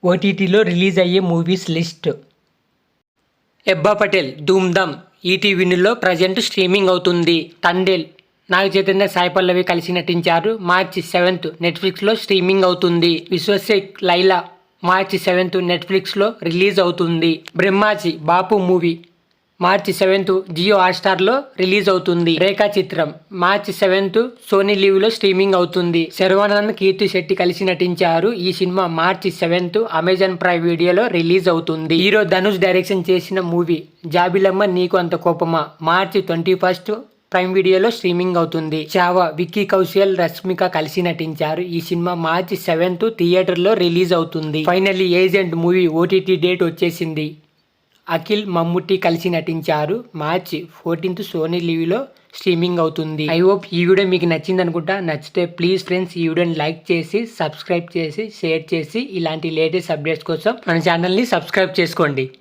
ఓటీటీలో రిలీజ్ అయ్యే movies list. ఎబ్బా Patel Dhoom Dham ఈటీవీలో ప్రజెంట్ స్ట్రీమింగ్ అవుతుంది. తండేల్ నాగ చైతన్య, సాయి పల్లవి కలిసి నటించారు. మార్చి 7th నెట్ఫ్లిక్స్లో స్ట్రీమింగ్ అవుతుంది. విశ్వసేక్ లైలా మార్చి 7th నెట్ఫ్లిక్స్లో రిలీజ్ అవుతుంది. బ్రహ్మాజీ బాపు మూవీ మార్చి 7th జియో హాట్స్టార్లో రిలీజ్ అవుతుంది. రేఖా చిత్రం మార్చి 7th సోనీ లీవ్లో స్ట్రీమింగ్ అవుతుంది. శర్వానంద్, కీర్తి శెట్టి కలిసి నటించారు. ఈ సినిమా మార్చి 7th అమెజాన్ ప్రైమ్ వీడియోలో రిలీజ్ అవుతుంది. హీరో ధనుష్ డైరెక్షన్ చేసిన మూవీ జాబిలమ్మ నీకు అంత కోపమా మార్చి 21st ప్రైమ్ వీడియోలో స్ట్రీమింగ్ అవుతుంది. చావా విక్కీ కౌశల్, రష్మిక కలిసి నటించారు. ఈ సినిమా మార్చి 7th థియేటర్లో రిలీజ్ అవుతుంది. Finally agent movie OTT date వచ్చేసింది. అఖిల్, మమ్ముట్టి కలిసి నటించారు. మార్చి 14th సోనీ లీవ్లో స్ట్రీమింగ్ అవుతుంది. ఐ హోప్ ఈ వీడియో మీకు నచ్చింది అనుకుంటా. నచ్చితే ప్లీజ్ ఫ్రెండ్స్ ఈ వీడియోని లైక్ చేసి, సబ్స్క్రైబ్ చేసి, షేర్ చేసి ఇలాంటి లేటెస్ట్ అప్డేట్స్ కోసం మన ఛానల్ని సబ్స్క్రైబ్ చేసుకోండి.